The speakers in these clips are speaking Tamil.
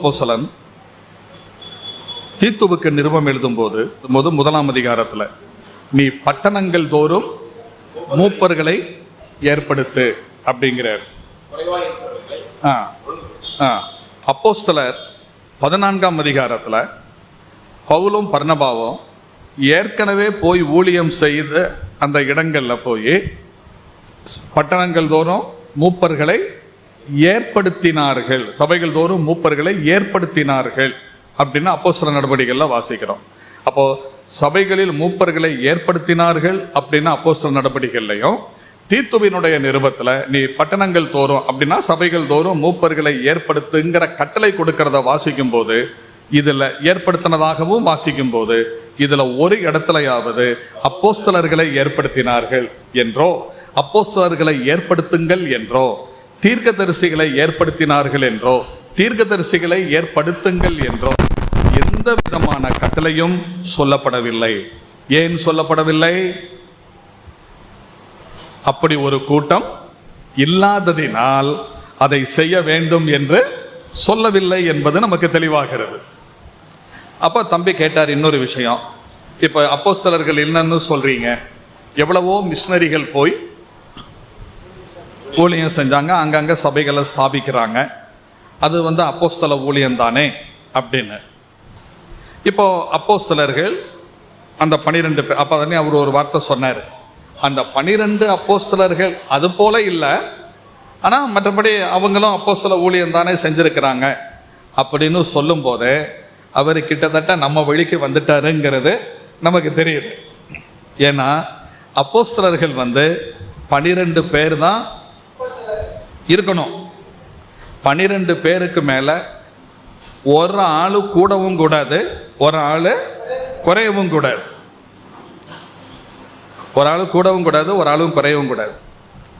அப்போஸ்தலன் தீத்துவுக்கு நிருபம் எழுதும்போது முதலாம் அதிகாரத்தில் நீ பட்டணங்கள் தோறும் மூப்பர்களை ஏற்படுத்து அப்படிங்கிறார். அப்போஸ்தலர் 14ஆம் அதிகாரத்தில் பவுலும் பர்னபாவும் ஏற்கனவே போய் ஊழியம் செய்த அந்த இடங்களில் போய் பட்டணங்கள் தோறும் மூப்பர்களை ஏற்படுத்தினார்கள், சபைகள் தோறும் மூப்பர்களை ஏற்படுத்தினார்கள் அப்படின்னு அப்போஸ்தலர் நடவடிக்கைகளில் வாசிக்கிறோம். அப்போ சபைகளில் மூப்பர்களை ஏற்படுத்தினார்கள் அப்படின்னு அப்போஸ்தலர் நடவடிக்கைகளையும், தீத்துவினுடைய நிருபத்தில் நீ பட்டணங்கள் தோறும் அப்படின்னா சபைகள் தோறும் மூப்பர்களை ஏற்படுத்துங்கிற கட்டளை கொடுக்கறத வாசிக்கும் போது, இதுல ஏற்படுத்தினதாகவும் வாசிக்கும் போது, இதுல ஒரு இடத்துலயாவது அப்போஸ்தலர்களை ஏற்படுத்தினார்கள் என்றோ, அப்போஸ்தலர்களை ஏற்படுத்துங்கள் என்றோ, தீர்க்கதரிசிகளை ஏற்படுத்தினார்கள் என்றோ, தீர்க்கதரிசிகளை ஏற்படுத்துங்கள் என்றோ எந்த விதமான கட்டளையும் சொல்லப்படவில்லை. ஏன் சொல்லப்படவில்லை? அப்படி ஒரு கூட்டம் இல்லாததினால் அதை செய்ய வேண்டும் என்று சொல்லவில்லை என்பது நமக்கு தெளிவாகிறது. அப்ப தம்பி கேட்டார் இன்னொரு விஷயம், இப்ப அப்போஸ்தலர்கள் என்னன்னு சொல்றீங்க, எவ்வளவோ மிஷனரிகள் போய் ஊழியம் செஞ்சாங்க, அங்கங்க சபைகளை ஸ்தாபிக்கிறாங்க, அது அப்போஸ்தல ஊழியம் தானே அப்படின்னு. இப்போ அப்போஸ்தலர்கள் அந்த 12 பேர், அப்ப தானே அவர் ஒரு வார்த்தை சொன்னார், அந்த 12 அப்போஸ்தலர்கள் அது போல இல்லை, ஆனா மற்றபடி அவங்களும் அப்போஸ்தல ஊழியம் தானே செஞ்சிருக்கிறாங்க அப்படின்னு சொல்லும் போதே அவர் கிட்டத்தட்ட நம்ம வழிக்கு வந்துட்டாருங்கிறது நமக்கு தெரியுது. ஏன்னா அப்போஸ்தலர்கள் 12 பேர் தான் இருக்கணும். 12 பேருக்கு மேல ஒரு ஆளு கூடவும் கூடாது, ஒரு ஆளு குறையவும் கூடாது. ஒரு ஆளு கூடவும் கூடாது, ஒரு ஆளும் குறையவும் கூடாது.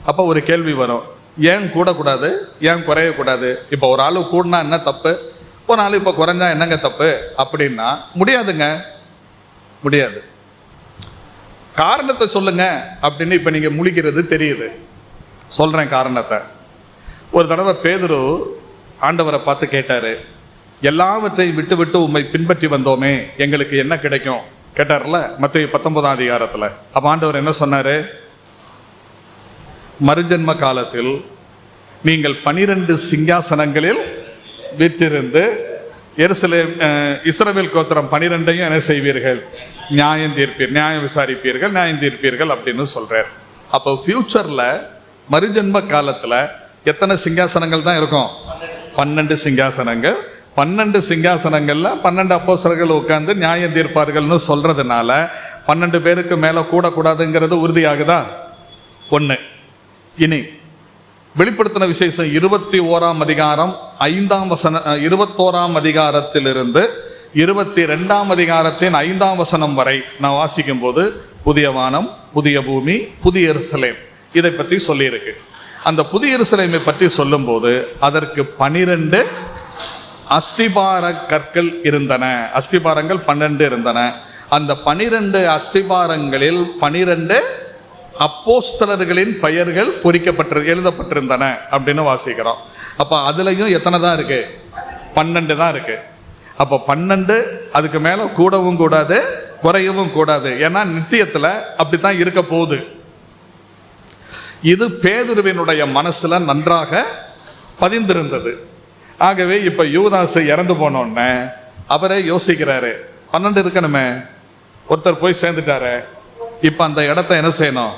அப்போ ஒரு கேள்வி வரும், ஏன் கூடக்கூடாது, ஏன் குறையக்கூடாது? இப்போ ஒரு ஆளு கூடனா என்ன தப்பு, ஒரு ஆள் இப்போ குறைஞ்சா என்னங்க தப்பு அப்படின்னா முடியாதுங்க, முடியாது. காரணத்தை சொல்லுங்க அப்படின்னு இப்போ நீங்க முழிக்கிறது தெரியுது. சொல்றேன் காரணத்தை. ஒரு தடவை பேதுரு ஆண்டவரை பார்த்து கேட்டாரு, எல்லாவற்றையும் விட்டு விட்டு உம்மை பின்பற்றி வந்தோமே, எங்களுக்கு என்ன கிடைக்கும் கேட்டார்ல, மத்தேயு 19ஆம் அதிகாரத்தில். அப்ப ஆண்டவர் என்ன சொன்னாரு? மறுஜன்ம காலத்தில் நீங்கள் 12 சிங்காசனங்களில் வீற்றிருந்து இஸ்ரவேல் கோத்திரம் 12ஐயும் என்ன செய்வீர்கள்? நியாயம் தீர்ப்பீர்கள், நியாயம் விசாரிப்பீர்கள், நியாயம் தீர்ப்பீர்கள் அப்படின்னு சொல்றார். அப்போ ஃபியூச்சர்ல மறுஜன்ம காலத்துல எத்தனை சிங்காசனங்கள் தான் இருக்கும்? 12 சிங்காசனங்கள். 12 சிங்காசனங்கள்ல 12 அப்போஸ்தலர்கள் உட்கார்ந்து நியாயம் தீர்ப்பார்கள்னு சொல்றதுனால 12 பேருக்கு மேல கூடக்கூடாதுங்கிறது உறுதியாகுதா? ஒண்ணு. இனி வெளிப்படுத்தின விசேஷம் 21ஆம் அதிகாரம் 5ஆம் வசனம், 21ஆம் அதிகாரத்திலிருந்து 22ஆம் அதிகாரத்தின் 5ஆம் வசனம் வரை நான் வாசிக்கும் போது புதிய வானம், புதிய பூமி, புதிய எருசலேம் இதை பற்றி சொல்லியிருக்கு. அந்த புதிய எருசலேமை பற்றி சொல்லும் போது அதற்கு 12 அஸ்திபார கற்கள் இருந்தன. அஸ்திபாரங்கள் 12 இருந்தன. அந்த 12 அஸ்திபாரங்களில் 12 அப்போஸ்தலர்களின் பெயர்கள் எழுதப்பட்டிருந்தன அப்படின்னு வாசிக்கிறோம். அப்ப அதுலயும் எத்தனை தான் இருக்கு? 12 தான் இருக்கு. அப்ப 12, அதுக்கு மேல கூடவும் கூடாது, குறையவும் கூடாது. ஏன்னா நித்தியத்துல அப்படித்தான் இருக்க போகுது. இது பேதுருவினுடைய மனசுல நன்றாக பதிந்திருந்தது. ஆகவே இப்ப யூதாசு இறந்து போனோன்னு அவரே யோசிக்கிறாரு, 12 இருக்கணுமே, ஒருத்தர் போய் சேர்ந்துட்டாரு, இப்ப அந்த இடத்த என்ன செய்யணும்?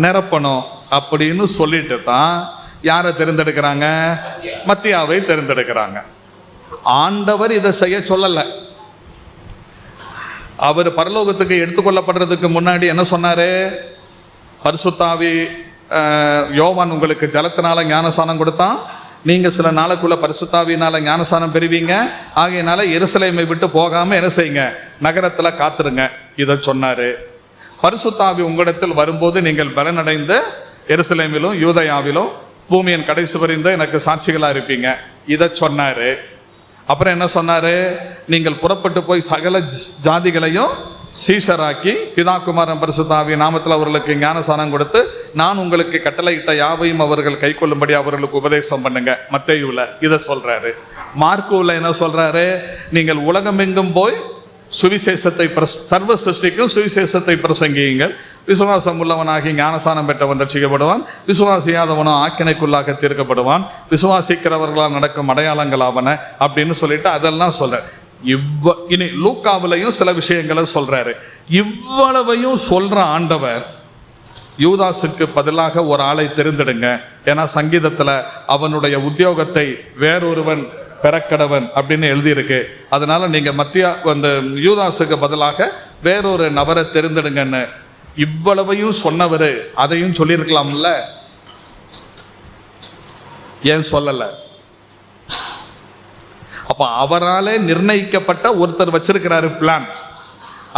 நிரப்பணும் அப்படின்னு சொல்லிட்டு தான் யாரை தேர்ந்தெடுக்கிறாங்க? மத்தியாவை தேர்ந்தெடுக்கிறாங்க. ஆண்டவர் இதை செய்ய சொல்லல. அவர் பரலோகத்துக்கு எடுத்துக்கொள்ளப்படுறதுக்கு முன்னாடி என்ன சொன்னாரு? பரிசுத்தாவி யோவான் உங்களுக்கு ஜலத்தினால ஞானசானம் கொடுத்தான், நீங்க சில நாளுக்குள்ள பரிசுத்தாவினால ஞானசானம் பெறுவீங்க, ஆகையினால எருசலேமை விட்டு போகாம என்ன செய்யுங்க? நகரத்துல காத்துருங்க. இதை சொன்னாரு. பரிசுத்தாவி உங்களிடத்தில் வரும்போது நீங்கள் பலனடைந்து எருசலேமிலும் யூதயாவிலும் பூமியின் கடைசி வரைந்து எனக்கு சாட்சிகளா இருப்பீங்க. இதை சொன்னாரு. அப்புறம் என்ன சொன்னாரு? நீங்கள் புறப்பட்டு போய் சகல ஜாதிகளையும் சீஷராக்கி பிதா குமாரன் பரிசுத்தாவிய நாமத்தில் அவர்களுக்கு ஞானசானம் கொடுத்து நான் உங்களுக்கு கட்டளையிட்ட யாவையும் அவர்கள் கை கொள்ளும்படி அவர்களுக்கு உபதேசம் பண்ணுங்க. மத்தேயுல இதை சொல்றாரு. மார்க்குல என்ன சொல்றாரு? நீங்கள் உலகமெங்கும் போய் சுவிசேஷத்தை சர்வ சிருஷ்டிக்கும் சுவிசேஷத்தை பிரசங்கியுங்கள். விசுவாசம் உள்ளவனாகி ஞானசானம் பெற்றவன் ரட்சிக்கப்படுவான், விசுவாசியாதவனோ ஆக்கினைக்குள்ளாக தீர்க்கப்படுவான், விசுவாசிக்கிறவர்களால் நடக்கும் அடையாளங்களாவன அப்படின்னு சொல்லிட்டு அதெல்லாம் சொல்ற. இனி லூக்காவிலையும் சில விஷயங்களை சொல்றாரு. இவ்வளவையும் சொல்ற ஆண்டவர் யூதாசுக்கு பதிலாக ஒரு ஆளை தெரிந்தெடுங்க, ஏன்னா சங்கீதத்துல அவனுடைய உத்தியோகத்தை வேறொருவன் பெறக்கடவன் அப்படின்னு எழுதியிருக்கு. அதனால நீங்க அந்த யூதாசுக்கு பதிலாக வேறொரு நபரை தெரிந்தெடுங்கன்னு இவ்வளவையும் சொன்னவரு அதையும் சொல்லியிருக்கலாம்ல, ஏன் சொல்லல? அப்ப அவராலே நிர்ணயிக்கப்பட்ட ஒருத்தர் வச்சிருக்கிறாரு பிளான்.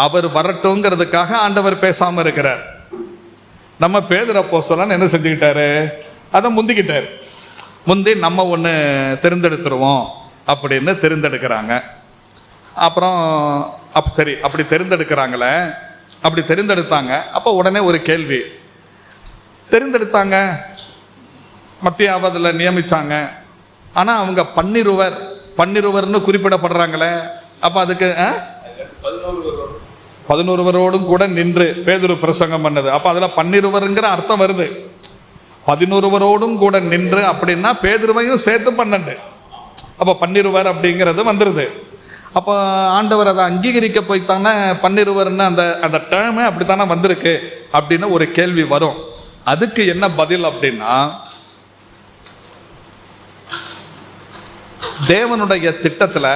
அவர் வரட்டுங்கிறதுக்காக ஆண்டவர் பேசாம இருக்கிறார். நம்ம பேதுரு அப்போஸ்தலன் என்ன செஞ்சுக்கிட்டாரு? அதை முந்திக்கிட்டாரு. முந்தி நம்ம ஒன்று தெரிந்தெடுத்துருவோம் அப்படின்னு தெரிந்தெடுக்கிறாங்க. அப்புறம் சரி, அப்படி தெரிந்தெடுக்கிறாங்களே, அப்படி தெரிந்தெடுத்தாங்க. அப்போ உடனே ஒரு கேள்வி, தெரிந்தெடுத்தாங்க, மத்தியாவை அதில் நியமிச்சாங்க, ஆனால் அவங்க பன்னிருவர்னு குறிப்பிடப்படுறாங்களே, அப்போ அதுக்கு 11 கூட நின்று பேதுரு பிரசங்கம் பண்ணது. அப்போ அதில் 12ங்கிற அர்த்தம் வருது. 11 கூட நின்று அப்படின்னா பேதுருவையும் சேர்த்து 12. அப்போ 12 அப்படிங்கிறது வந்துடுது. அப்போ ஆண்டவர் அதை அங்கீகரிக்க போய்த்தானே 12 அந்த டேர்மே அப்படித்தானே வந்திருக்கு அப்படின்னு ஒரு கேள்வி வரும். அதுக்கு என்ன பதில் அப்படின்னா, தேவனுடைய திட்டத்துல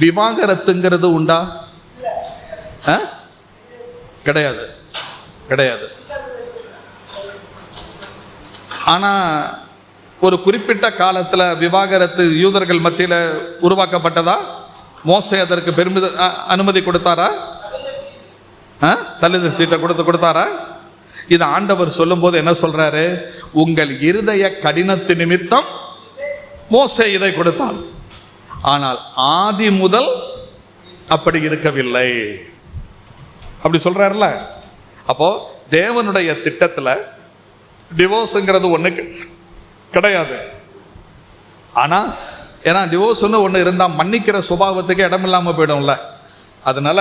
விவாகரத்துங்கிறது உண்டா? கிடையாது, கிடையாது. ஆனா ஒரு குறிப்பிட்ட காலத்துல விவாகரத்து யூதர்கள் மத்தியில உருவாக்கப்பட்டதா? மோசே அதற்கு அனுமதி கொடுத்தாரா? தள்ளுத சீட்டை கொடுத்தாரா? இது ஆண்டவர் சொல்லும் போது என்ன சொல்றாரு? உங்கள் இருதய கடினத்து நிமித்தம் மோசே இதை கொடுத்தான், ஆனால் ஆதி முதல் அப்படி இருக்கவில்லை, அப்படி சொல்றாருல. அப்போ தேவனுடைய திட்டத்துல டிவோர்ஸ்ங்கிறது ஒண்ணு கிடையாது. ஆனா ஏன்னா டிவோர்ஸ் ஒண்ணு இருந்தா மன்னிக்கிற சுபாவத்துக்கு இடம் இல்லாம போயிடும்ல. அதனால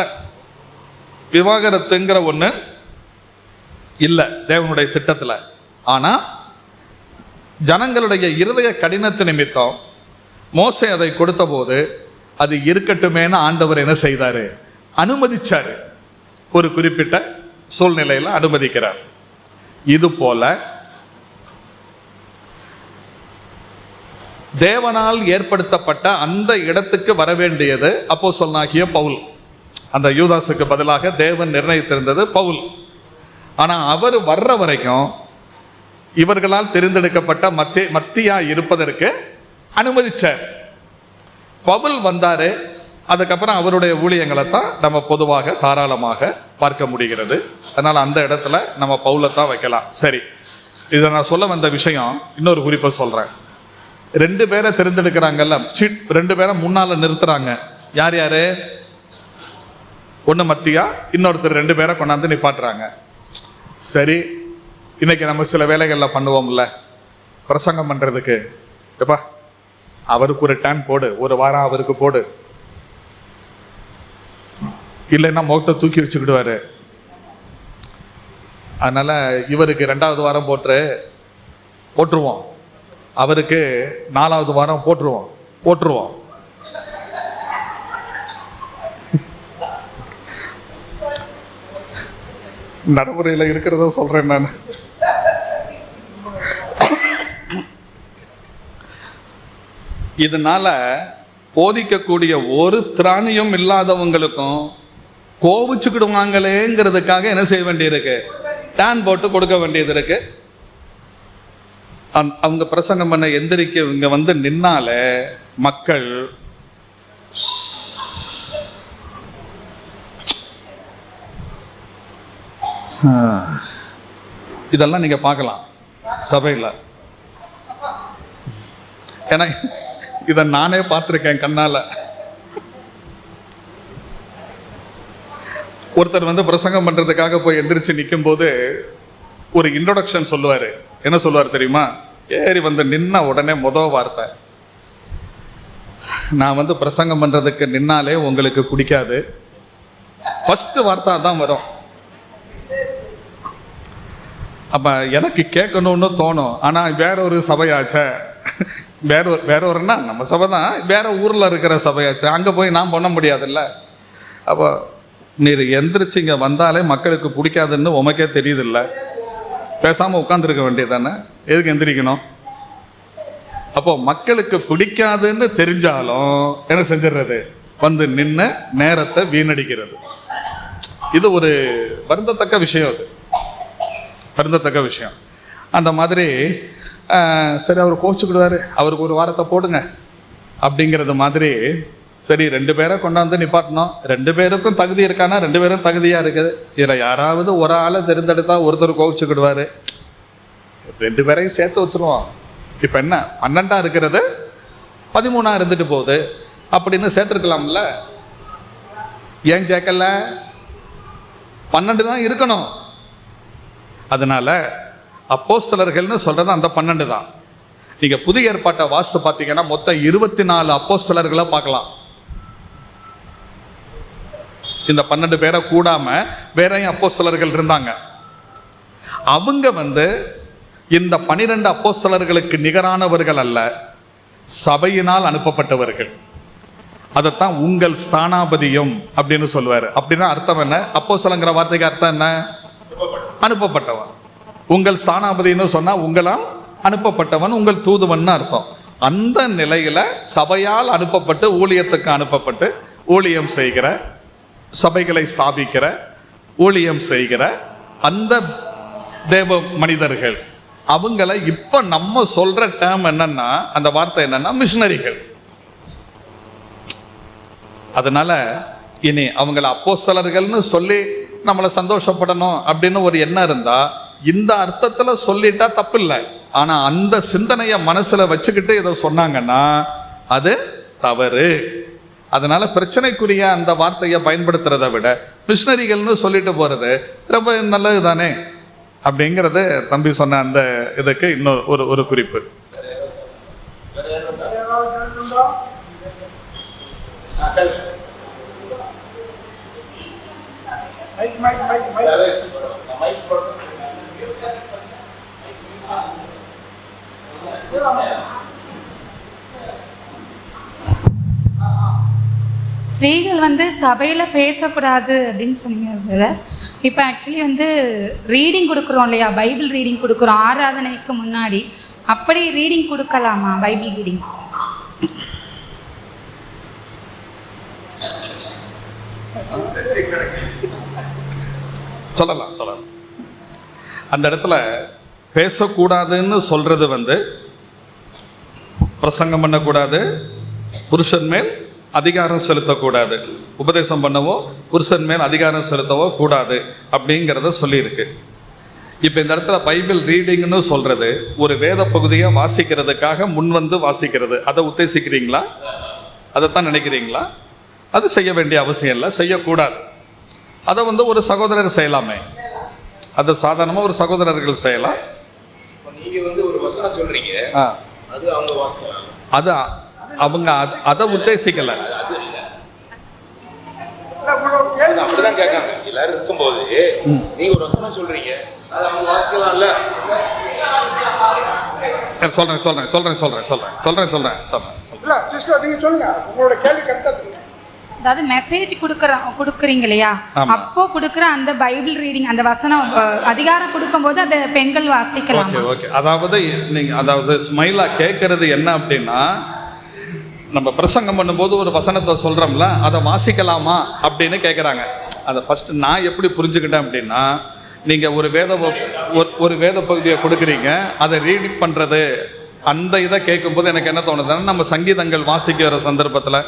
விவாகரத்துங்கிற ஒண்ணு இல்ல தேவனுடைய திட்டத்துல. ஆனா ஜனங்களுடைய இருதய கடினத்து நிமித்தம் மோசே அதை கொடுத்த போது அது இருக்கட்டுமேனு ஆண்டவர் என்ன செய்தாரு? அனுமதிச்சாரு. ஒரு குறிப்பிட்ட சூழ்நிலையில அனுமதிக்கிறார். இது போல தேவனால் ஏற்படுத்தப்பட்ட அந்த இடத்துக்கு வர வேண்டியது அப்போஸ்தலனாகிய பவுல். அந்த யூதாசுக்கு பதிலாக தேவன் நிர்ணயித்திருந்தது பவுல். ஆனா அவர் வர்ற வரைக்கும் இவர்களால் தெரிந்தெடுக்கப்பட்ட மத்தியா இருப்பதற்கு அனுமதிச்சார். பவுல் வந்தாரு, அதுக்கப்புறம் அவருடைய ஊழியங்களை தான் நம்ம பொதுவாக தாராளமாக பார்க்க முடிகிறது. அதனால அந்த இடத்துல நம்ம பவுலை தான் வைக்கலாம். சரி, இதை நான் சொல்ல வந்த விஷயம் இன்னொரு குறிப்பை சொல்றேன். 2 பேரை தெரிந்தெடுக்கிறாங்கல்ல, 2 பேரை முன்னால நிறுத்துறாங்க. யார் யாரு? ஒண்ணு மத்தியா, இன்னொருத்தர் 2 பேரை கொண்டாந்து நிப்பாட்டுறாங்க. சரி, இன்னைக்கு நம்ம சில வேலைகள்ல பண்ணுவோம்ல, பிரசங்கம் பண்றதுக்கு, எப்பா அவருக்கு ஒரு டைம் போடு, ஒரு வாரம் அவருக்கு போடு, இல்லைன்னா முகத்தை தூக்கி வச்சுக்கிடுவாரு. அதனால இவருக்கு 2வது வாரம் போட்டுருவோம், அவருக்கு 4வது வாரம் போட்டுருவோம். நடைமுறையில் இருக்கிறத சொல்றேன் நான். இதனால போதிக்கக்கூடிய ஒரு திராணியும் இல்லாதவங்களுக்கும் கோவிச்சுக்கிடுவாங்களேங்கிறதுக்காக என்ன செய்ய வேண்டியிருக்கு? டான் போட்டு கொடுக்க வேண்டியது இருக்கு. அவங்க பிரசங்கம் பண்ண எந்திரிக்க இங்க வந்து நின்னாலே மக்கள் இதெல்லாம் நீங்க பார்க்கலாம் சபையில். ஏன்னா இதை நானே பார்த்துருக்கேன் கண்ணால. ஒருத்தர் வந்து பிரசங்கம் பண்றதுக்காக போய் எந்திரிச்சு நிற்கும் போது ஒரு இன்ட்ரோடக்ஷன் சொல்லுவாரு. என்ன சொல்லுவார் தெரியுமா? ஏறி வந்து நின்ன உடனே வார்த்தை, நான் வந்து பிரசங்கம் பண்றதுக்கு நின்னாலே உங்களுக்கு பிடிக்காது. ஃபர்ஸ்ட் வார்த்தை தான் வரும். அப்ப எனக்கு கேட்கணும்னு தோணும். ஆனா வேற ஒரு சபையாச்ச, வேற ஒருன்னா நம்ம சபை தான், வேற ஊர்ல இருக்கிற சபையாச்சு, அங்க போய் நான் பண்ண முடியாதுல்ல. அப்போ நீர் எந்திரிச்சு இங்க வந்தாலே மக்களுக்கு பிடிக்காதுன்னு உமக்கே தெரியுது இல்ல, பேசாம உட்காந்துருக்க வேண்டியதானே, எதுக்கு எந்திரிக்கணும்? அப்போ மக்களுக்கு பிடிக்காதுன்னு தெரிஞ்சாலும் என்ன செஞ்சிடறது, வந்து நின்று நேரத்தை வீணடிக்கிறது. இது ஒரு வருந்தத்தக்க விஷயம். அது வருந்தத்தக்க விஷயம். அந்த மாதிரி சரி அவர் கோச்சுக்கிடுவாரு, அவருக்கு ஒரு வாரத்தை போடுங்க அப்படிங்கிறது மாதிரி. சரி 2 பேரை கொண்டாந்து நிப்பாட்டணும், 2 பேருக்கும் தகுதி இருக்கானா, 2 பேரும் தகுதியா இருக்குது. இதுல யாராவது ஒரு ஆளை தெரிந்தெடுத்தா ஒருத்தர் கோவிச்சுக்கிடுவாரு, 2 பேரையும் சேர்த்து வச்சிருவோம். இப்ப என்ன 12 இருக்கிறது 13 இருந்துட்டு போகுது அப்படின்னு சேர்த்துருக்கலாம்ல. ஏன் சேர்க்கல? 12 தான் இருக்கணும். அதனால அப்போஸ்தலர்கள்னு சொல்றது அந்த 12 தான். நீங்க புதிய ஏற்பாட்டை வாசித்து பார்த்தீங்கன்னா மொத்தம் 24 அப்போஸ்தலர்களை பார்க்கலாம். இந்த 12 பேரை கூடாம வேறையும் அப்போஸ்தலர்கள் இருந்தாங்க. அவங்க வந்து இந்த 12 அப்போஸ்தலர்களுக்கு நிகரானவர்கள் அல்ல, சபையினால் அனுப்பப்பட்டவர்கள். அதைத்தான் உங்கள் ஸ்தானாபதியும் அப்படின்னு சொல்லுவாரு. அப்படின்னா அர்த்தம் என்ன? அப்போஸ்தலங்கிற வார்த்தைக்கு அர்த்தம் என்ன? அனுப்பப்பட்டவன். உங்கள் ஸ்தானாபதினு சொன்னா உங்களால் அனுப்பப்பட்டவன், உங்கள் தூதுவன் அர்த்தம். அந்த நிலையில சபையால் அனுப்பப்பட்டு ஊழியத்துக்கு அனுப்பப்பட்டு ஊழியம் செய்கிற, சபைகளை ஸ்தாபிக்கிற, ஊழியம் செய்கிற அந்த தேவ மனிதர்கள், அவங்கள இப்ப நம்ம சொல்ற டேர்ம் என்னன்னா, அந்த வார்த்தை என்னன்னா மிஷனரிகள். அதனால இனி அவங்கள அப்போஸ்தலர்கள்னு சொல்லி நம்மளை சந்தோஷப்படணும் அப்படின்னு ஒரு எண்ணம் இருந்தா இந்த அர்த்தத்துல சொல்லிட்டா தப்பு இல்லை. ஆனா அந்த சிந்தனைய மனசுல வச்சுக்கிட்டு இதை சொன்னாங்கன்னா அது தவறு. அதனால பிரச்சனைக்குரிய அந்த வார்த்தையை பயன்படுத்துறதை விட மிஷனரிகள்னு சொல்லிட்டு போறது ரொம்ப நல்லது தானே அப்படிங்கிறது தம்பி சொன்ன அந்த இதுக்கு இன்னொரு ஒரு குறிப்பு. ஸ்திரீகள் வந்து சபையில் பேசக்கூடாது அப்படின்னு சொன்னீங்க. இப்போ ஆக்சுவலி வந்து ரீடிங் கொடுக்குறோம் இல்லையா, பைபிள் ரீடிங் கொடுக்குறோம் ஆராதனைக்கு முன்னாடி. அப்படி ரீடிங் கொடுக்கலாமா? பைபிள் ரீடிங் சொல்லலாம். அந்த இடத்துல பேசக்கூடாதுன்னு சொல்றது வந்து பிரசங்கம் பண்ணக்கூடாது, புருஷன் மேல் அதிகாரம் செலுத்தக்கூடாது, உபதேசம் பண்ணவோ புருஷன் மேல் அதிகாரம் செலுத்தவோ கூடாது அப்படிங்கிறத சொல்லியிருக்கு. இப்போ இந்த இடத்துல பைபிள் ரீடிங்னு சொல்றது ஒரு வேத பகுதியை வாசிக்கிறதுக்காக முன் வந்து வாசிக்கிறது. அதை உத்தேசிக்கிறீங்களா? அதைத்தான் நினைக்கிறீங்களா? அது செய்ய வேண்டிய அவசியம் இல்லை, செய்யக்கூடாது. அதை வந்து ஒரு சகோதரர் செய்யலாமே, அது சாதாரணமாக ஒரு சகோதரர்கள் செய்யலாம். நீங்க வந்து ஒரு வசனம் சொல்றீங்க, அது அவங்க வாசிக்கலாம், அது அவங்க அதை உத்தேசிக்கல. அப்படிதான் கேட்காங்க. எல்லாரும் இருக்கும்போது நீங்க ஒரு வசனம் சொல்றீங்க, அது அவங்க வாசிக்கலாம்ல. சொல்றேன். அதாவது மெசேஜ் கொடுக்குறீங்க இல்லையா, அப்போ கொடுக்குற அந்த பைபிள் ரீடிங் அந்த வசனம் அதிகாரம் கொடுக்கும்போது அதை பெண்கள் வாசிக்கலாம். அதாவது ஸ்மைலா கேட்கறது என்ன அப்படின்னா, நம்ம பிரசங்கம் பண்ணும்போது ஒரு வசனத்தை சொல்றோம்ல, அதை வாசிக்கலாமா அப்படின்னு கேட்குறாங்க. அதை ஃபர்ஸ்ட் நான் எப்படி புரிஞ்சுக்கிட்டேன் அப்படின்னா, நீங்க ஒரு வேத பகுதியை கொடுக்குறீங்க, அதை ரீடிங் பண்றது அந்த இதை கேட்கும்போது எனக்கு என்ன தோணுதுன்னா, நம்ம சங்கீதங்கள் வாசிக்கிற சந்தர்ப்பத்தில்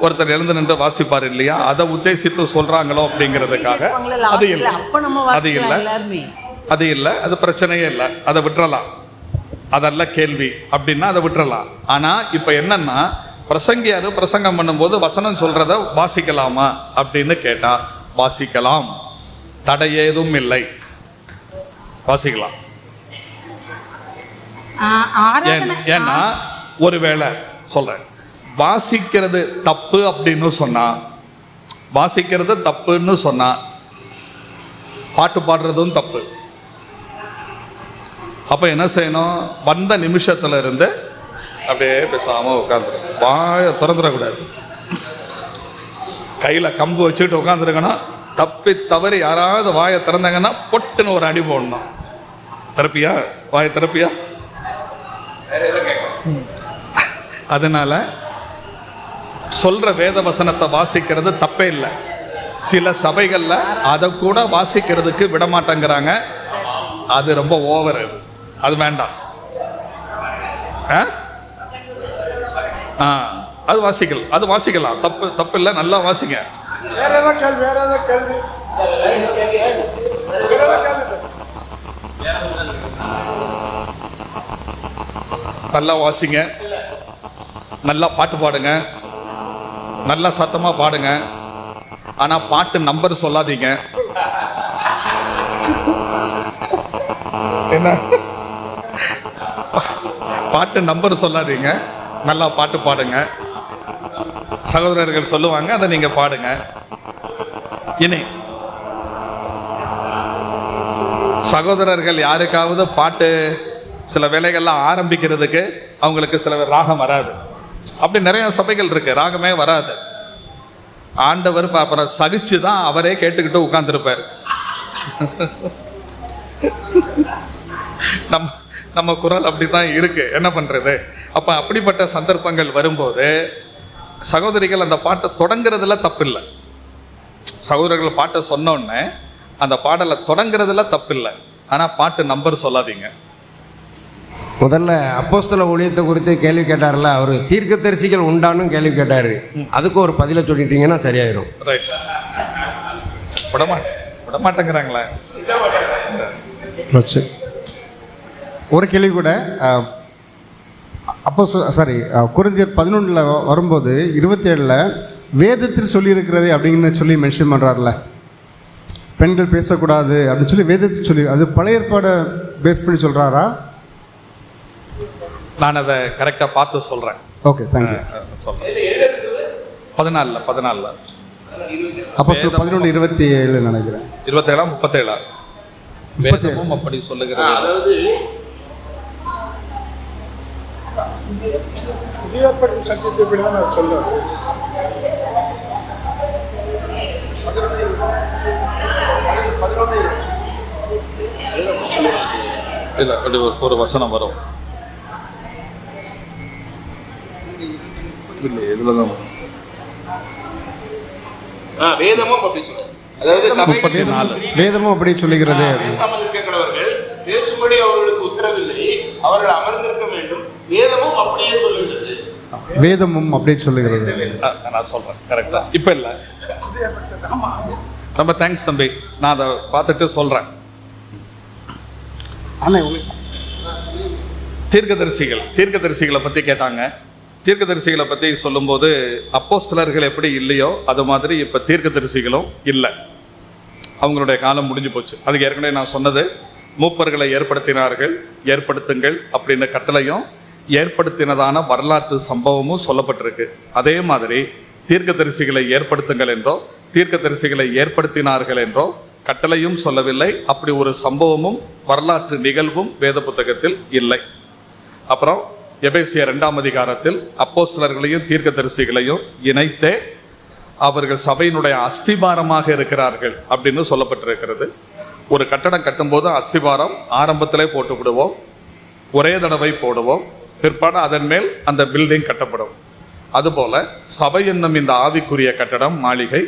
ஒருத்தர் எழுந்து நின்று வாசிப்பார் இல்லையா, அதை உத்தேசித்து சொல்றாங்களோ அப்படிங்கிறதுக்காக. அது இல்லை, அது பிரச்சனையே இல்லை, அதை விட்டுறலாம். அதல்ல கேள்வி அப்படின்னா அதை விட்டுறலாம். ஆனா இப்ப என்னன்னா, பிரசங்கியாரு பிரசங்கம் பண்ணும்போது வசனம் சொல்றத வாசிக்கலாமா அப்படின்னு கேட்டா வாசிக்கலாம், தடையேதும் இல்லை, வாசிக்கலாம். ஏன்னா ஒருவேளை சொல்றேன், வாசிக்கிறது தப்பு அப்படின்னு சொன்னா, வாசிக்கிறது தப்புன்னு சொன்னா பாட்டு பாடுறதும் தப்பு. அப்ப என்ன செய்யணும்? வந்த நிமிஷத்துல இருந்து அப்படியே பேசாம உட்காந்துரு, வாய திறந்துடக்கூடாது, கையில கம்பு வச்சுக்கிட்டு உட்காந்துருக்கணும். தப்பி தவறி யாராவது வாயை திறந்தாங்கன்னா பொட்டுன்னு ஒரு அடி போடணும். திறப்பியா, வாயை திறப்பியா? அதனால சொல்ற வேத வசனத்தை வாசிக்கிறது தப்பே இல்லை. சில சபைகள்ல அதை கூட வாசிக்கிறதுக்கு விட மாட்டேங்கிறாங்க. அது ரொம்ப ஓவர், அது வேண்டாம். அது வாசிக்கலாம், அது வாசிக்கலாம், தப்பு தப்பு இல்லை, நல்லா வாசிங்க. நல்லா வாசிங்க, நல்லா பாட்டு பாடுங்க, நல்லா சத்தமா பாடுங்க. ஆனா பாட்டு நம்பர் சொல்லாதீங்க. என்ன பாட்டு நம்பர் சொல்லாதீங்க, நல்லா பாட்டு பாடுங்க. சகோதரர்கள் சொல்லுவாங்க, அதை நீங்க பாடுங்க. இனி சகோதரர்கள் யாருக்காவது பாட்டு சில வேலைகள்லாம் ஆரம்பிக்கிறதுக்கு அவங்களுக்கு சில ராகம் வராது. அப்படி நிறைய சபைகள் இருக்கு, ராகமே வராது. ஆண்டவர் அப்புறம் சகிச்சுதான் அவரே கேட்டுக்கிட்டு உட்கார்ந்துருப்பார். நம்ம குரல் அப்படித்தான் இருக்கு, என்ன பண்றது? அப்ப அப்படிப்பட்ட சந்தர்ப்பங்கள் வரும்போது சகோதரிகள் அந்த பாட்டை தொடங்குறதுல தப்பில்லை. சகோதரர்கள் பாட்டை சொன்னோடனே அந்த பாடலை தொடங்குறதுல தப்பில்லை. ஆனா பாட்டு நம்பர் சொல்லாதீங்க. முதல்ல அப்போஸ்தல ஊழியத்தை குறித்து கேள்வி கேட்டார்ல, அவர் தீர்க்கதரிசிகள் உண்டானும் கேள்வி கேட்டாரு. அதுக்கு ஒரு பதிலை சொல்லிட்டீங்கன்னா சரியாயிரும். ரைட். விடமாட்டேங்கிறாங்களே. ஒரு கேள்வி கூட அப்போ கொரிந்தியர் 11 வரும்போது 27 வேதத்தில் சொல்லியிருக்கிறது அப்படின்னு சொல்லி மென்ஷன் பண்ணுறாருல, பெண்கள் பேசக்கூடாது அப்படின்னு சொல்லி வேதத்தில் சொல்லி, அது பழைய ஏற்பாடை பேஸ் பண்ணி சொல்கிறாரா? நான் அதை கரெக்டாக பார்த்து சொல்கிறேன். Okay, thank you. சொல்கிறேன். 14 அப்போ 11:27 நினைக்கிறேன். 27 37 வேதமும் அப்படி சொல்லுகிறது. அதாவது சத்தியத்தை இப்படி தான் நான் சொல்லுவேன். இல்லை, அப்படி ஒரு வசனம் வரும். இல்லை, இதுல தான் வரும். வேதமும் அப்படி சொல்லுது. அதாவது வேதமும் அப்படி சொல்லுகிறது. பேசாமல் இருக்கிறவர்கள் பேசும்படி அவர்களுக்கு உத்தரவில்லை, அவர்கள் அமர்ந்திருக்க வேண்டும். வேதமும் அப்படியே சொல்லுகிறது. வேதமும் அப்படியே சொல்லுகிறது. நான் சொல்றேன் கரெக்டா. இப்ப இல்ல, ரொம்ப தேங்க்ஸ் தம்பி, நான் அதை பார்த்துட்டு சொல்றேன். தீர்க்கதரிசிகளை பத்தி கேட்டாங்க. தீர்க்கதரிசிகளை பத்தி சொல்லும்போது அப்போஸ்தலர்கள் எப்படி இல்லையோ அது மாதிரி இப்ப தீர்க்கதரிசிகளும் இல்லை. அவங்களுடைய காலம் முடிஞ்சு போச்சு. அதுக்கு ஏற்கனவே நான் சொன்னது, மூப்பர்களை ஏற்படுத்துங்கள் அப்படின்னு கட்டளையும் ஏற்படுத்தினதான வரலாற்று சம்பவமும் சொல்லப்பட்டிருக்கு. அதே மாதிரி தீர்க்கதரிசிகளை ஏற்படுத்துங்கள் என்றோ தீர்க்கதரிசிகளை ஏற்படுத்தினார்கள் என்றோ கட்டளையும் சொல்லவில்லை. அப்படி ஒரு சம்பவமும் வரலாற்று நிகழ்வும் வேத புத்தகத்தில் இல்லை. அப்புறம் எபேசியர் 2ஆம் அதிகாரத்தில் அப்போஸ்தலர்களையும் தீர்க்கதரிசிகளையும் இணைத்தே அவர்கள் சபையினுடைய அஸ்திபாரமாக இருக்கிறார்கள் அப்படின்னு சொல்லப்பட்டிருக்கிறது. ஒரு கட்டடம் கட்டும்போது அஸ்திபாரம் ஆரம்பத்திலே போட்டு விடுவோம், ஒரே தடவை போடுவோம், பிற்பாடு அதன் மேல் அந்த பில்டிங் கட்டப்படும். அதுபோல சபை என்னும் இந்த ஆவிக்குரிய கட்டடம், மாளிகை,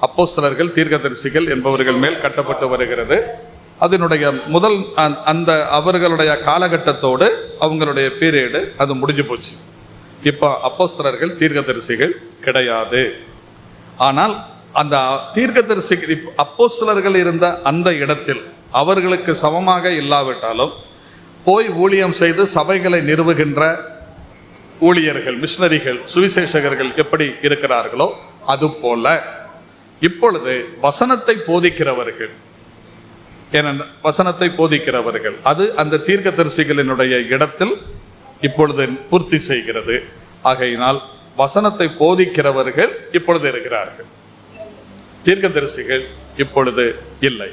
அப்போஸ்தலர்கள் தீர்க்கதரிசிகள் என்பவர்கள் மேல் கட்டப்பட்டு வருகிறது. அதனுடைய முதல் அந்த அவர்களுடைய காலகட்டத்தோடு அவங்களுடைய பீரியடு அது முடிஞ்சு போச்சு. இப்போ அப்போஸ்தலர்கள் தீர்க்கதரிசிகள் கிடையாது. ஆனால் அந்த தீர்க்கதரிசிகள் அப்போஸ்தலர்கள் இருந்த அந்த இடத்தில் அவர்களுக்கு சமமாக இல்லாவிட்டாலும் போய் ஊழியம் செய்து சபைகளை நிறுவுகின்ற ஊழியர்கள், மிஷனரிகள், சுவிசேஷகர்கள் எப்படி இருக்கிறார்களோ அதுபோல இப்பொழுது வசனத்தை போதிக்கிறவர்கள், வசனத்தை போதிக்கிறவர்கள் அது அந்த தீர்க்கதரிசிகளினுடைய இடத்தில் இப்பொழுது பூர்த்தி செய்கிறது. ஆகையினால் வசனத்தை போதிக்கிறவர்கள் இப்பொழுது இருக்கிறார்கள், தீர்க்கதரிசிகள் இப்பொழுது இல்லை.